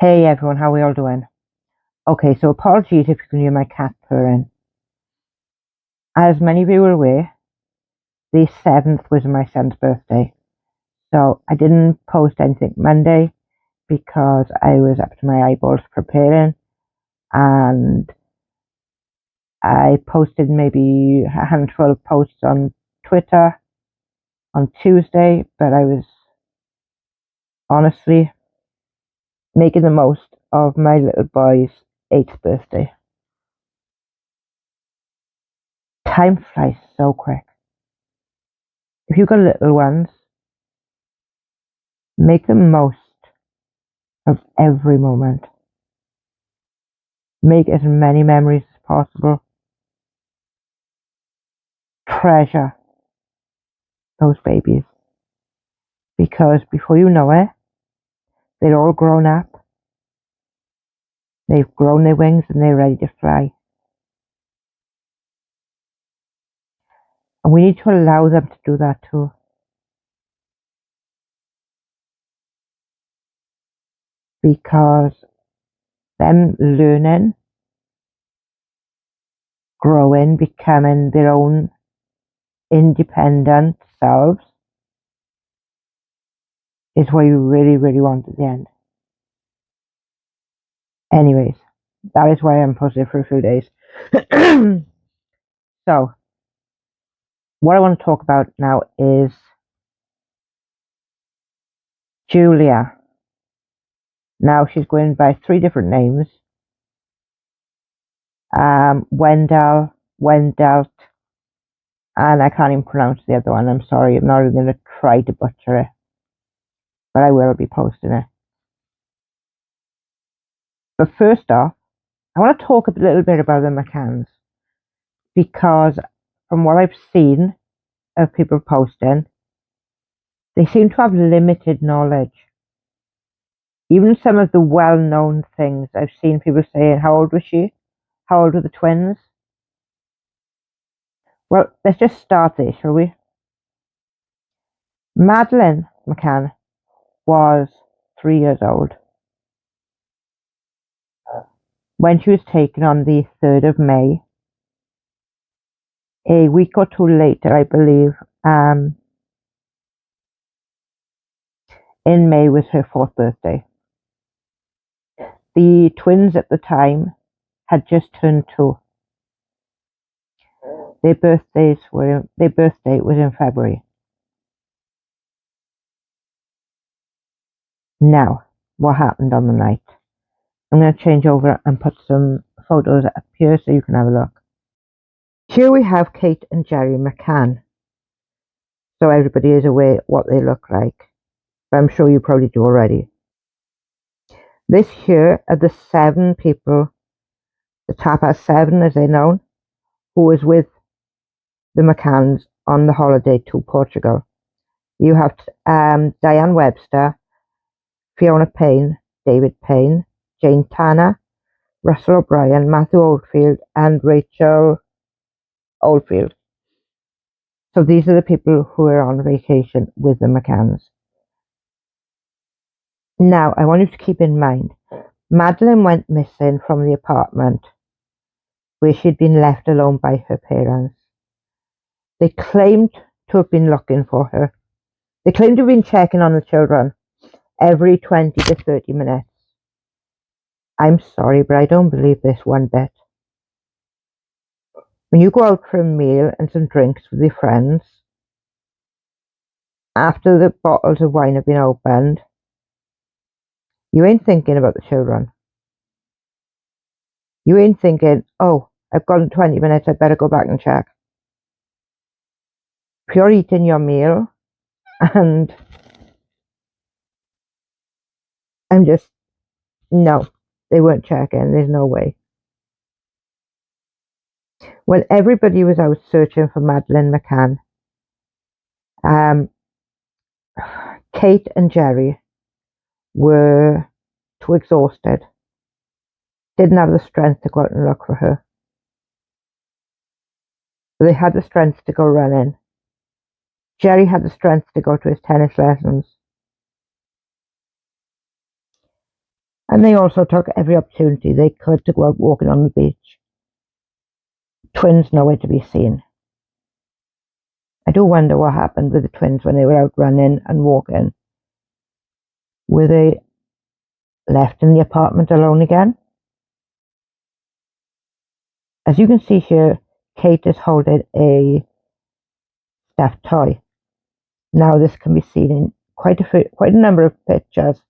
Hey everyone, how are we all doing? Okay, so apologies if you can hear my cat purring. As many of you are aware, the 7th was my son's birthday. So I didn't post anything Monday because I was up to my eyeballs preparing, and I posted maybe a handful of posts on Twitter on Tuesday, but I was honestly making the most of my little boy's 8th birthday. Time flies so quick. If you've got little ones, make the most of every moment. Make as many memories as possible. Treasure those babies, because before you know it, they're all grown up. They've grown their wings and they're ready to fly. And we need to allow them to do that too. Because them learning, growing, becoming their own independent selves is what you really, really want at the end. Anyways, that is why I'm positive for a few days. So, what I want to talk about now is Julia. Now she's going by 3 different names. Wendell, Wendelt, and I can't even pronounce the other one. I'm sorry, I'm not even going to try to butcher it, but I will be posting it. But first off, I want to talk a little bit about the McCanns, because from what I've seen of people posting, they seem to have limited knowledge. Even some of the well-known things I've seen people saying, how old was she? How old were the twins? Well, let's just start there, shall we? Madeleine McCann was 3 years old when she was taken on the 3rd of May. A week or two later, I believe, in May was her 4th birthday. The twins at the time had just turned 2. Their birthday was in February. Now, what happened on the night? I'm going to change over and put some photos up here so you can have a look. Here we have Kate and Jerry McCann. So everybody is aware what they look like. But I'm sure you probably do already. This here are the 7 people, the Tapas 7 as they're known, who was with the McCanns on the holiday to Portugal. You have Diane Webster, Fiona Payne, David Payne, Jane Tanner, Russell O'Brien, Matthew Oldfield, and Rachel Oldfield. So these are the people who are on vacation with the McCanns. Now, I want you to keep in mind, Madeleine went missing from the apartment where she'd been left alone by her parents. They claimed to have been looking for her. They claimed to have been checking on the children every 20 to 30 minutes. I'm sorry, but I don't believe this one bit. When you go out for a meal and some drinks with your friends, after the bottles of wine have been opened, you ain't thinking about the children. You ain't thinking, oh, I've gone 20 minutes, I better go back and check. If you're eating your meal and I'm just, no, they weren't checking, there's no way. When everybody was out searching for Madeleine McCann, Kate and Jerry were too exhausted, didn't have the strength to go out and look for her. But they had the strength to go running. Jerry had the strength to go to his tennis lessons. And they also took every opportunity they could to go out walking on the beach. Twins nowhere to be seen. I do wonder what happened with the twins when they were out running and walking. Were they left in the apartment alone again? As you can see here, Kate is holding a stuffed toy. Now this can be seen in quite a number of pictures.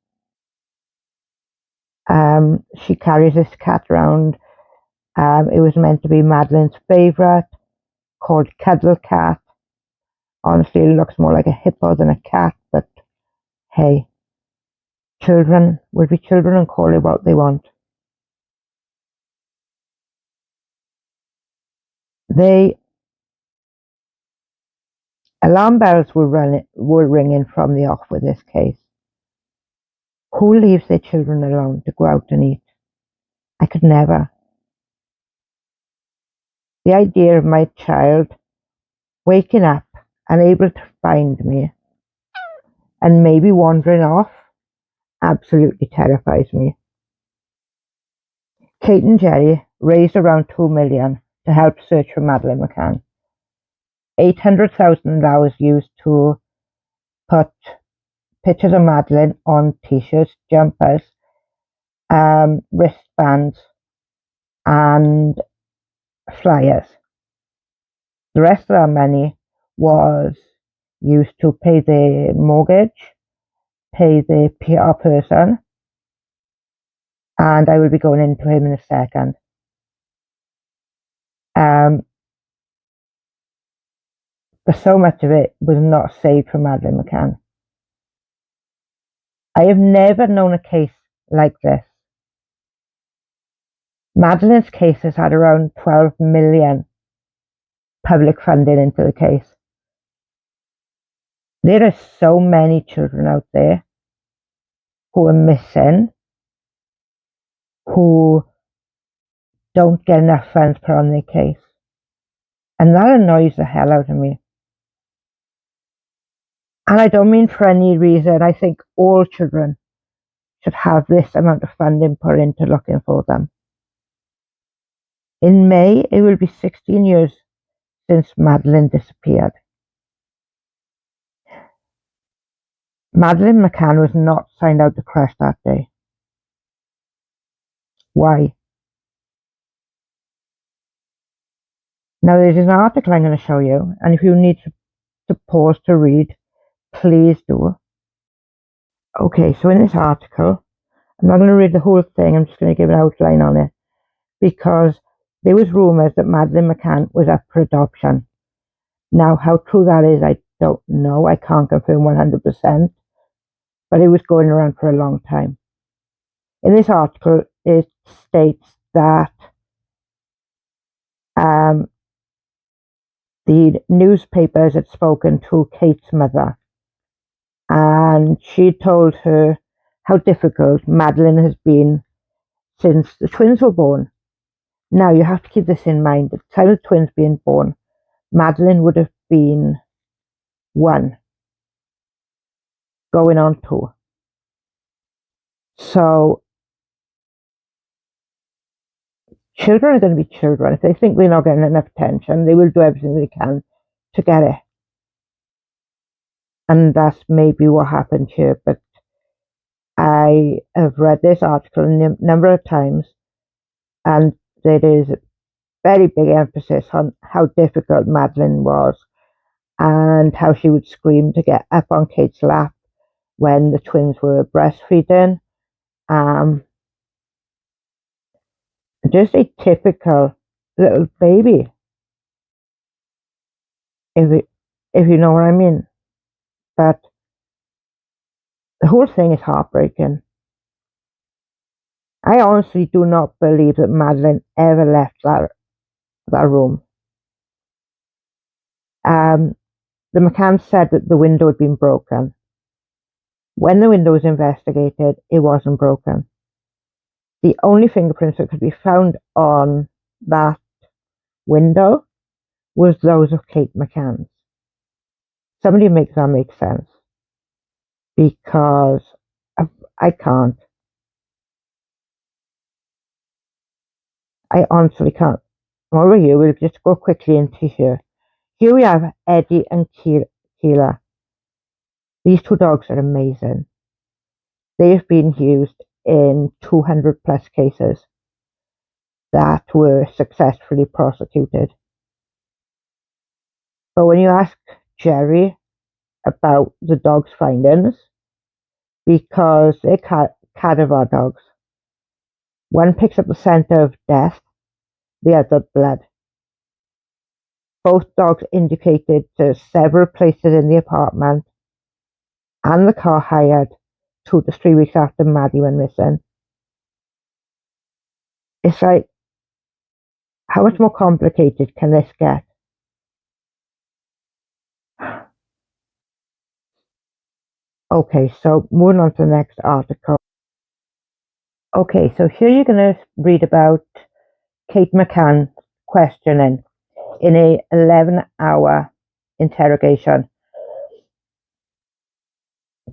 She carries this cat around. It was meant to be Madeleine's favourite, called Cuddle Cat. Honestly, it looks more like a hippo than a cat, but hey, children will be children and call it what they want. The alarm bells were ringing from the off with this case. Who leaves their children alone to go out and eat? I could never. The idea of my child waking up, unable to find me, and maybe wandering off, absolutely terrifies me. Kate and Jerry raised around $2 million to help search for Madeleine McCann. $800,000 was used to put pictures of Madeleine on t-shirts, jumpers, wristbands, and flyers. The rest of our money was used to pay the mortgage, pay the PR person, and I will be going into him in a second. But so much of it was not saved for Madeleine McCann. I have never known a case like this. Madeleine's case has had around 12 million public funding into the case. There are so many children out there who are missing, who don't get enough funds put on their case. And that annoys the hell out of me. And I don't mean for any reason. I think all children should have this amount of funding put into looking for them. In May, it will be 16 years since Madeleine disappeared. Madeleine McCann was not signed out to crash that day. Why? Now there's an article I'm going to show you, and if you need to pause to read, please do. Okay, so in this article, I'm not going to read the whole thing, I'm just going to give an outline on it, because there was rumours that Madeleine McCann was up for adoption. Now, how true that is, I don't know. I can't confirm 100%, but it was going around for a long time. In this article, it states that the newspapers had spoken to Kate's mother, and she told her how difficult Madeleine has been since the twins were born. Now, you have to keep this in mind. At the time of the twins being born, Madeleine would have been 1, going on 2. So, children are going to be children. If they think they're not getting enough attention, they will do everything they can to get it. And that's maybe what happened here. But I have read this article a number of times, and there is a very big emphasis on how difficult Madeleine was and how she would scream to get up on Kate's lap when the twins were breastfeeding. Just a typical little baby, if you know what I mean. But the whole thing is heartbreaking. I honestly do not believe that Madeleine ever left that room. The McCanns said that the window had been broken. When the window was investigated, it wasn't broken. The only fingerprints that could be found on that window was those of Kate McCann's. Somebody make that make sense, because I can't. I honestly can't. Over here, we'll just go quickly into here. Here we have Eddie and Keela. These two dogs are amazing. They have been used in 200 plus cases that were successfully prosecuted. But when you ask Jerry about the dog's findings, because they're cadaver dogs, one picks up the scent of death, the other blood. Both dogs indicated to several places in the apartment and the car hired 2 to 3 weeks after Maddie went missing. It's like, how much more complicated can this get? Okay, so moving on to the next article. Okay, so here you're going to read about Kate McCann questioning in a 11-hour interrogation.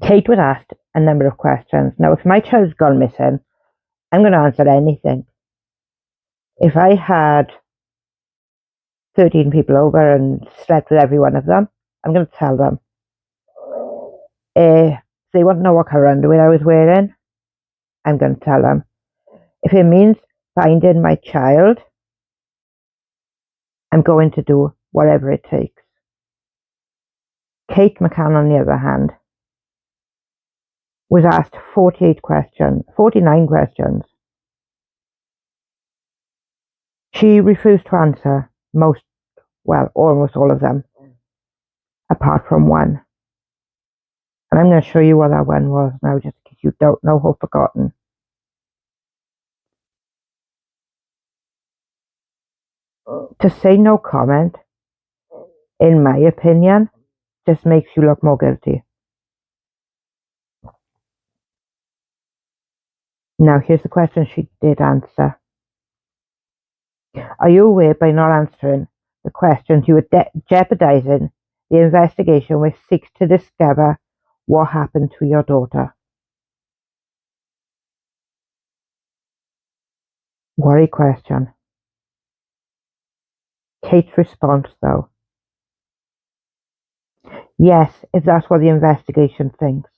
Kate was asked a number of questions. Now, if my child's gone missing, I'm going to answer anything. If I had 13 people over and slept with every one of them, I'm going to tell them. If they want to know what colour underwear I was wearing, I'm going to tell them. If it means finding my child, I'm going to do whatever it takes. Kate McCann, on the other hand, was asked 49 questions. She refused to answer almost all of them, apart from one. And I'm going to show you what that one was now, just in case you don't know or forgotten. To say no comment, in my opinion, just makes you look more guilty. Now, here's the question she did answer. Are you aware by not answering the questions you are jeopardizing the investigation which seeks to discover what happened to your daughter? What a question. Kate's response, though. Yes, if that's what the investigation thinks.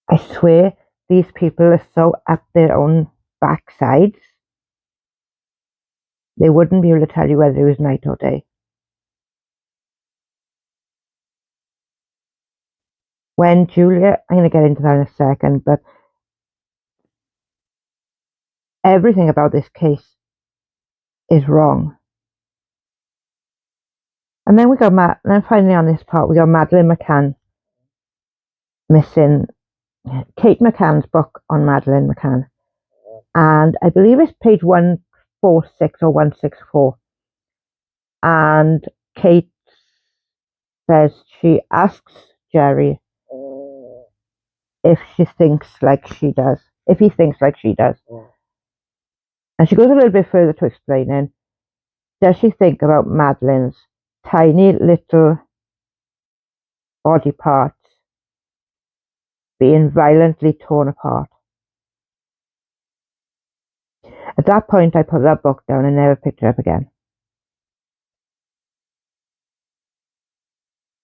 I swear these people are so up their own backsides, they wouldn't be able to tell you whether it was night or day. When Julia, I'm going to get into that in a second, but everything about this case is wrong. And then then finally on this part, we got Madeleine McCann missing. Kate McCann's book on Madeleine McCann. And I believe it's page 146 or 164. And Kate says she asks Jerry if he thinks like she does. And she goes a little bit further to explaining, does she think about Madeleine's tiny little body parts being violently torn apart? At that point, I put that book down and never picked it up again.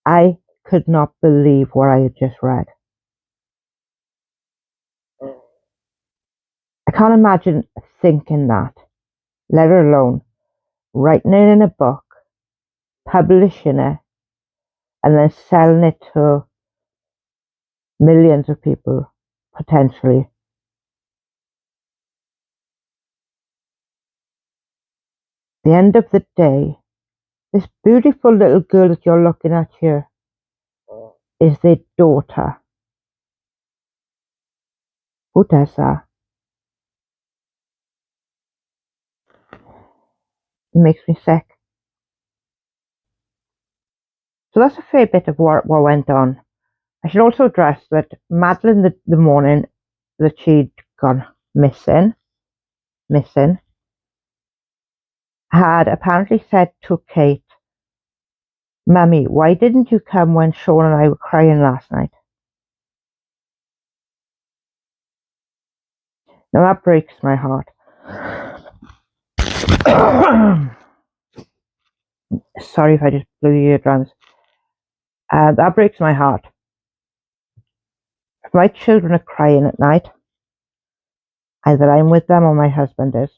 I could not believe what I had just read. I can't imagine thinking that, let alone writing it in a book, publishing it, and then selling it to millions of people, potentially. At the end of the day, this beautiful little girl that you're looking at here is their daughter. Who does that? It makes me sick. So that's a fair bit of what went on. I should also address that Madeleine, the morning that she'd gone missing, had apparently said to Kate, Mummy, why didn't you come when Sean and I were crying last night? Now that breaks my heart. Sorry if I just blew your eardrums. That breaks my heart. If my children are crying at night, either I'm with them or my husband is.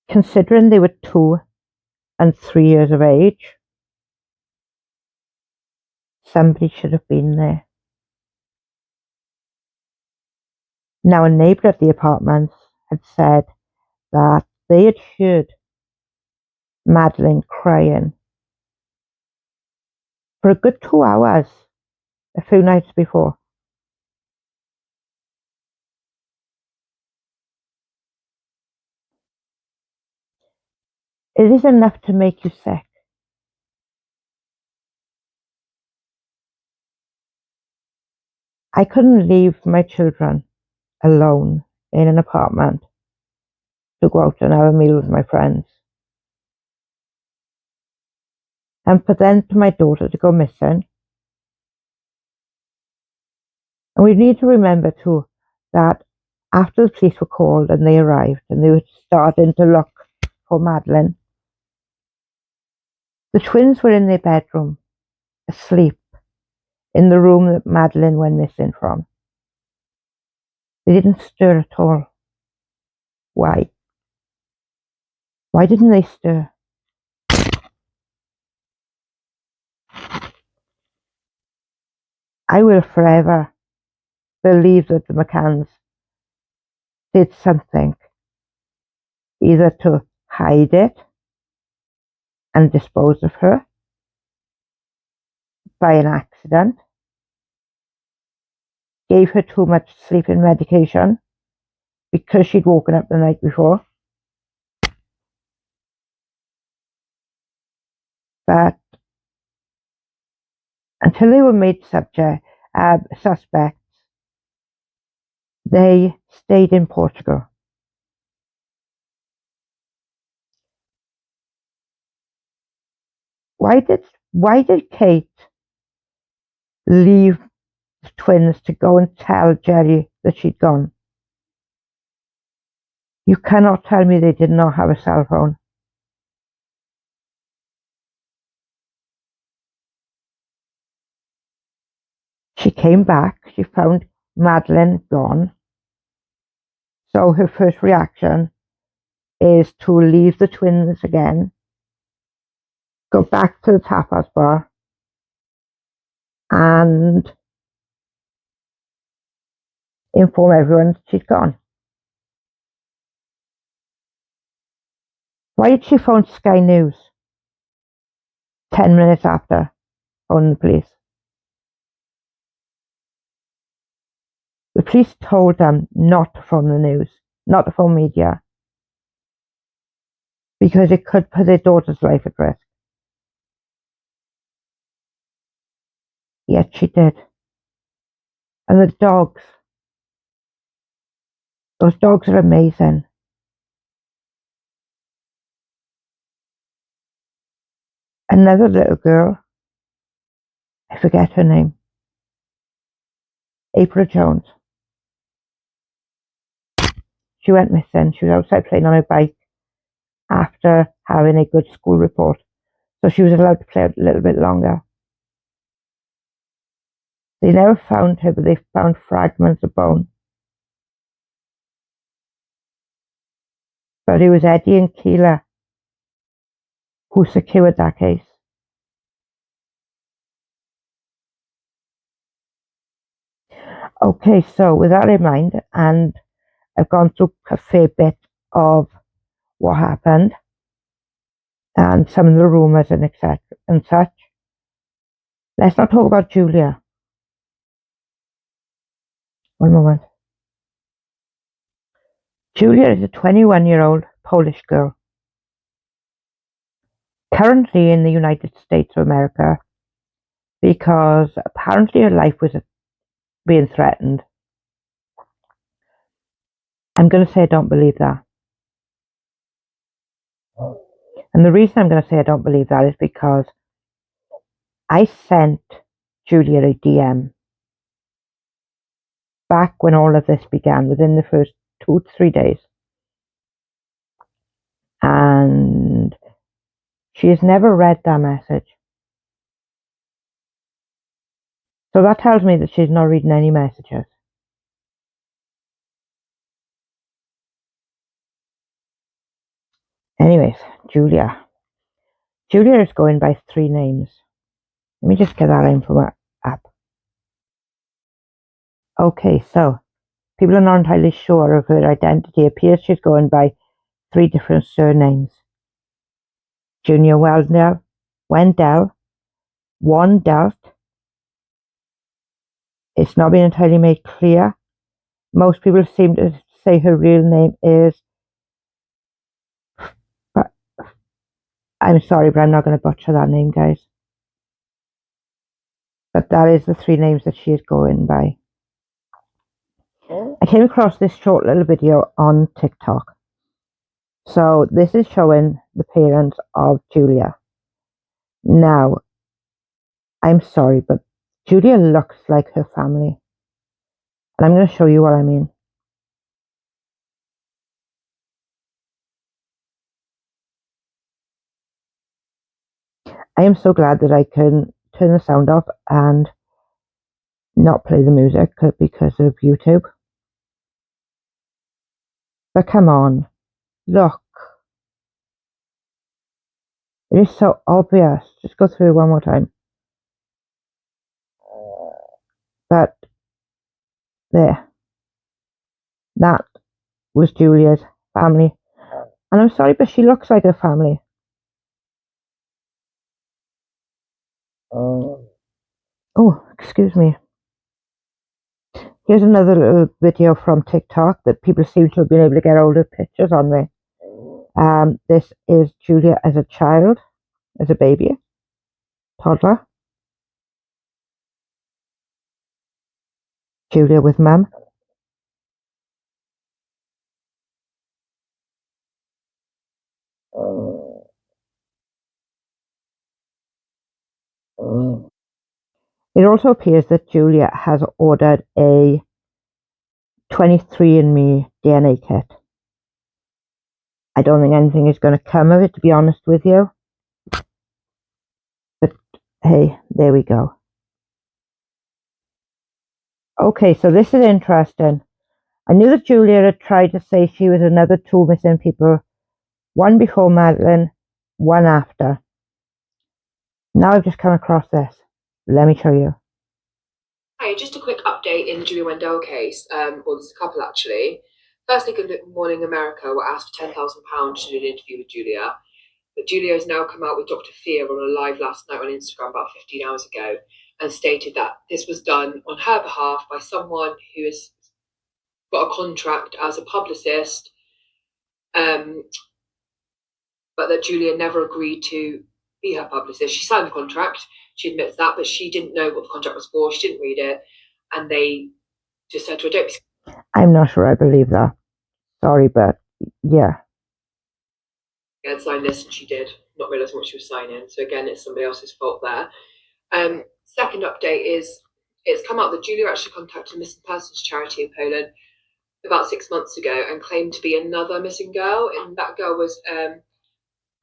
Considering they were 2 and 3 years of age, somebody should have been there. Now, a neighbour at the apartments had said that they had heard Madeleine crying for a good 2 hours a few nights before. It is enough to make you sick. I couldn't leave my children alone in an apartment to go out and have a meal with my friends. And for then for my daughter to go missing. And we need to remember too that after the police were called and they arrived and they were starting to look for Madeleine, the twins were in their bedroom, asleep, in the room that Madeleine went missing from. They didn't stir at all. Why? Why didn't they stir? I will forever believe that the McCanns did something, either to hide it and dispose of her by an accident, gave her too much sleeping medication because she'd woken up the night before. But until they were made suspects, they stayed in Portugal. Why did Kate leave the twins to go and tell Jerry that she'd gone? You cannot tell me they did not have a cell phone. She came back, she found Madeleine gone. So her first reaction is to leave the twins again, go back to the tapas bar, and inform everyone she'd gone. Why did she phone Sky News 10 minutes after phoning the police? The police told them not to phone the news, not to phone media, because it could put their daughter's life at risk. Yet she did. And the dogs, those dogs are amazing. Another little girl, I forget her name, April Jones. She went missing. She was outside playing on her bike after having a good school report. So she was allowed to play a little bit longer. They never found her, but they found fragments of bone. But it was Eddie and Keela who secured that case. Okay, so with that in mind, and I've gone through a fair bit of what happened and some of the rumours and etc. and such, let's not talk about Julia. One moment. Julia is a 21-year-old Polish girl, currently in the United States of America, because apparently her life was being threatened. I'm going to say I don't believe that. And the reason I'm going to say I don't believe that is because I sent Julia a DM back when all of this began, within the first 2 to 3 days. And she has never read that message. So that tells me that she's not reading any messages. Anyways, Julia. Julia is going by 3 names. Let me just get that in from our app. Okay, so people are not entirely sure of her identity. It appears she's going by 3 different surnames. Junior Wendell, Wandelt. It's not been entirely made clear. Most people seem to say her real name is, but I'm sorry, but I'm not going to butcher that name, guys. But that is the 3 names that she is going by. I came across this short little video on TikTok. So this is showing the parents of Julia. Now, I'm sorry, but Julia looks like her family. And I'm going to show you what I mean. I am so glad that I can turn the sound off and not play the music because of YouTube. But come on, look. It is so obvious. Just go through it one more time. But there. That was Julia's family. And I'm sorry, but she looks like her family. Oh, excuse me. Here's another little video from TikTok that people seem to have been able to get older pictures on there. This is Julia as a child, as a baby, toddler. Julia with mum. It also appears that Julia has ordered a 23andMe DNA kit. I don't think anything is going to come of it, to be honest with you. But hey, there we go. Okay, so this is interesting. I knew that Julia had tried to say she was another 2 missing people. One before Madeleine, one after. Now I've just come across this. Let me show you. Hi, just a quick update in the Julia Wendell case. Well, there's a couple actually. Firstly, Good Morning America were asked for £10,000 to do an interview with Julia. But Julia has now come out with Dr. Fear on a live last night on Instagram about 15 hours ago and stated that this was done on her behalf by someone who has got a contract as a publicist, but that Julia never agreed to be her publicist. She signed the contract, she admits that, but she didn't know what the contract was for, she didn't read it, and they just said to her, don't be. I'm not sure I believe that. Sorry, but yeah. And sign this, and she did, not realising what she was signing. So again, it's somebody else's fault there. Second update is it's come out that Julia actually contacted a missing persons charity in Poland about 6 months ago and claimed to be another missing girl. And that girl was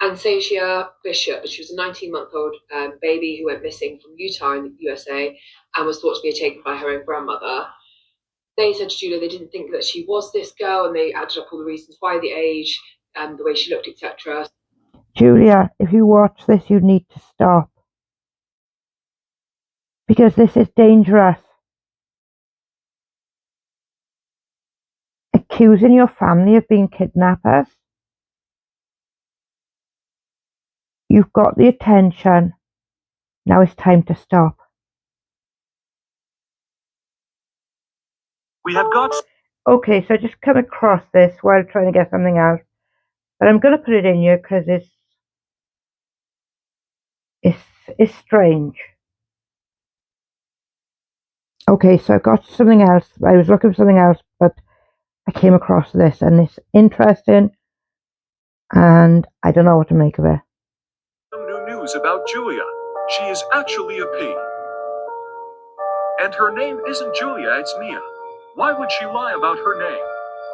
Anastasia Bishop. She was a 19-month-old baby who went missing from Utah in the USA and was thought to be taken by her own grandmother. They said to Julia they didn't think that she was this girl, and they added up all the reasons why: the age, and the way she looked, etc. Julia, if you watch this, you need to stop. Because this is dangerous. Accusing your family of being kidnappers. You've got the attention. Now it's time to stop. We have got. Okay, so I just come across this while trying to get something else. But I'm going to put it in here because it's strange. Okay, so I got something else. I was looking for something else, but I came across this, and it's interesting, and I don't know what to make of it. Some new news about Julia. She is actually a P. And her name isn't Julia, it's Mia. Why would she lie about her name?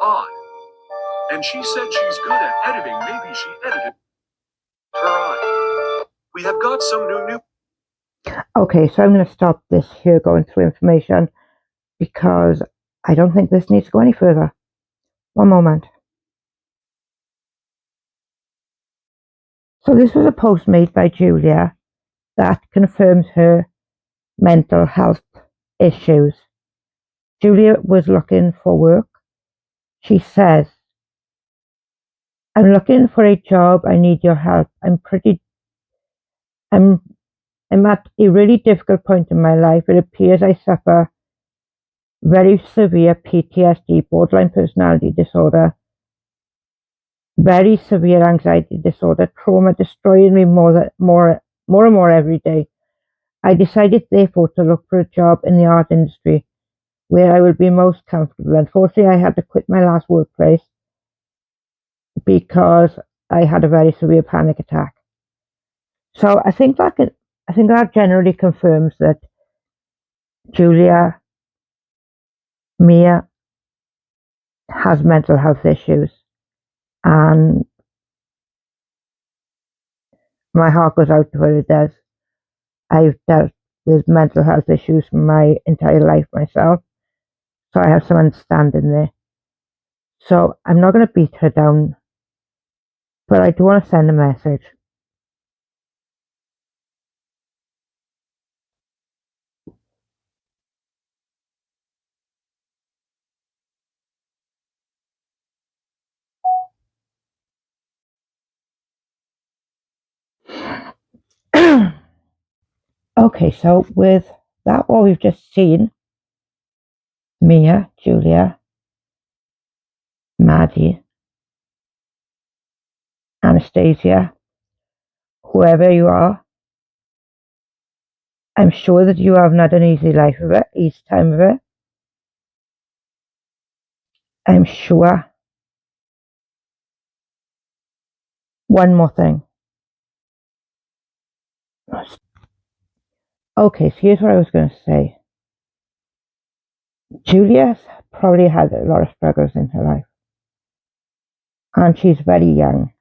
Odd. And she said she's good at editing. Maybe she edited her eye. We have got some new news. Okay, so I'm going to stop this here going through information because I don't think this needs to go any further. One moment. So this was a post made by Julia that confirms her mental health issues. Julia was looking for work. She says, I'm looking for a job. I need your help. I'm at a really difficult point in my life. It appears I suffer very severe PTSD, borderline personality disorder, very severe anxiety disorder, trauma destroying me more and more every day. I decided therefore to look for a job in the art industry where I would be most comfortable. Unfortunately, I had to quit my last workplace because I had a very severe panic attack. So I think that generally confirms that Julia Mia has mental health issues, and my heart goes out to her. It does. I've dealt with mental health issues for my entire life myself, so I have some understanding there. So I'm not going to beat her down, but I do want to send a message. Okay, so with that, what we've just seen, Mia, Julia, Maddie, Anastasia, whoever you are, I'm sure that you haven't had an easy life of it, each time of it. I'm sure. One more thing. Okay, so here's what I was going to say. Julia's probably had a lot of struggles in her life, and she's very young.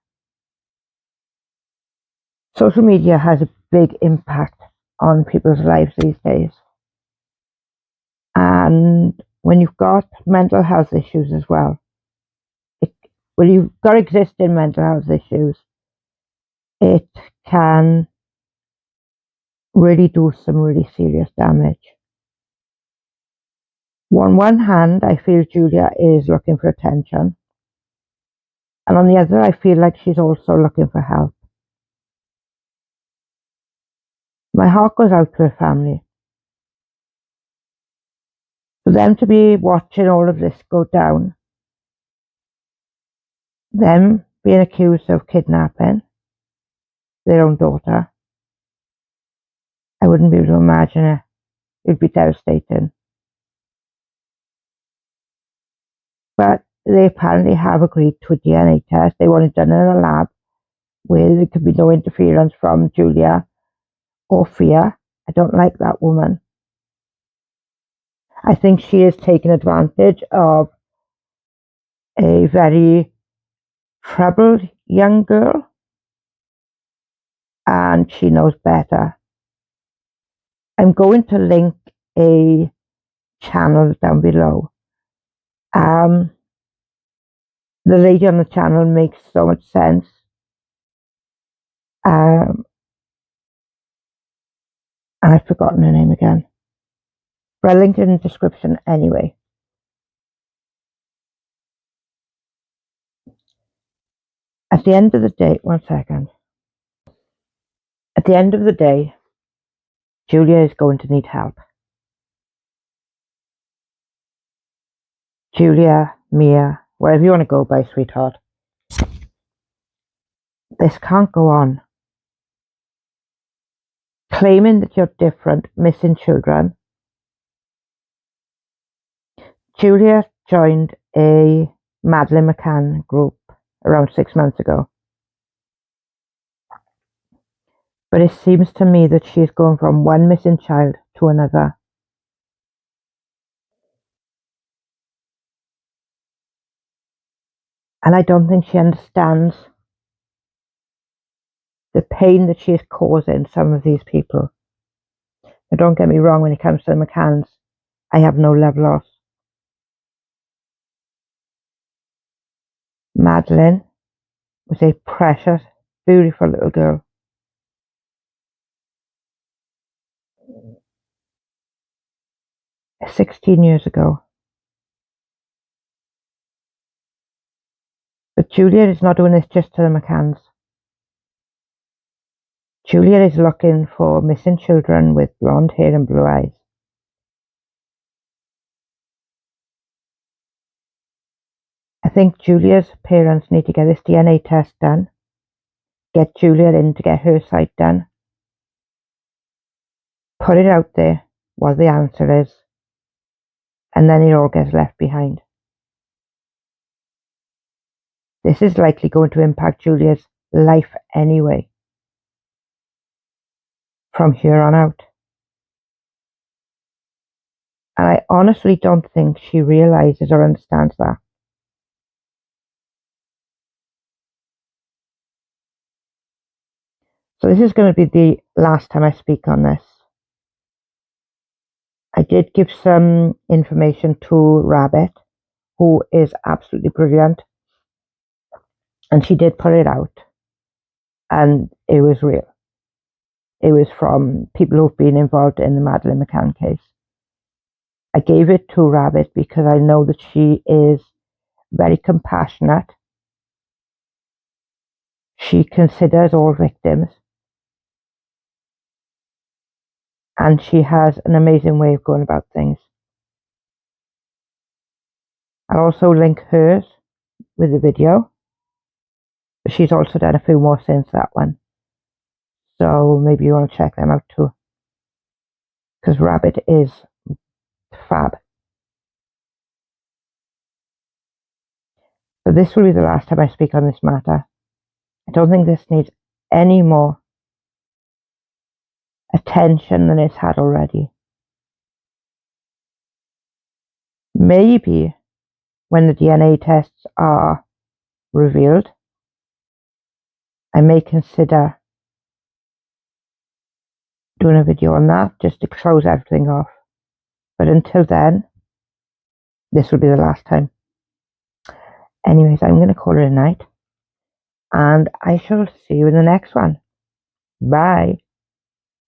Social media has a big impact on people's lives these days. And when you've got mental health issues as well, you've got existing mental health issues, it can really do some really serious damage. On one hand, I feel Julia is looking for attention. And on the other, I feel like she's also looking for help. My heart goes out to her family. For them to be watching all of this go down, them being accused of kidnapping their own daughter, I wouldn't be able to imagine it. It'd be devastating. But they apparently have agreed to a DNA test. They want it done in a lab where there could be no interference from Julia or Fia. I don't like that woman. I think she is taking advantage of a very troubled young girl, and she knows better. I'm going to link a channel down below. The lady on the channel makes so much sense. And I've forgotten her name again. But I'll link it in the description anyway. At the end of the day, one second. At the end of the day, Julia is going to need help. Julia, Mia, wherever you want to go by, sweetheart. This can't go on. Claiming that you're different, missing children. Julia joined a Madeleine McCann group around 6 months ago. But it seems to me that she's gone from one missing child to another. And I don't think she understands the pain that she is causing some of these people. Now, don't get me wrong, when it comes to the McCanns, I have no love lost. Madeleine was a precious, beautiful little girl. It's 16 years ago. But Julia is not doing this just to the McCanns. Julia is looking for missing children with blonde hair and blue eyes. I think Julia's parents need to get this DNA test done. Get Julia in to get her side done. Put it out there what the answer is. And then it all gets left behind. This is likely going to impact Julia's life anyway, from here on out. And I honestly don't think she realizes or understands that. So this is going to be the last time I speak on this. I did give some information to Rabbit, who is absolutely brilliant. And she did put it out. And it was real. It was from people who've been involved in the Madeleine McCann case. I gave it to Rabbit because I know that she is very compassionate. She considers all victims. And she has an amazing way of going about things. I'll also link hers with the video. She's also done a few more since that one. So maybe you want to check them out too. Because Rabbit is fab. So this will be the last time I speak on this matter. I don't think this needs any more attention than it's had already. Maybe when the DNA tests are revealed, I may consider doing a video on that just to close everything off. But until then, this will be the last time. Anyways, I'm going to call it a night. And I shall see you in the next one. Bye.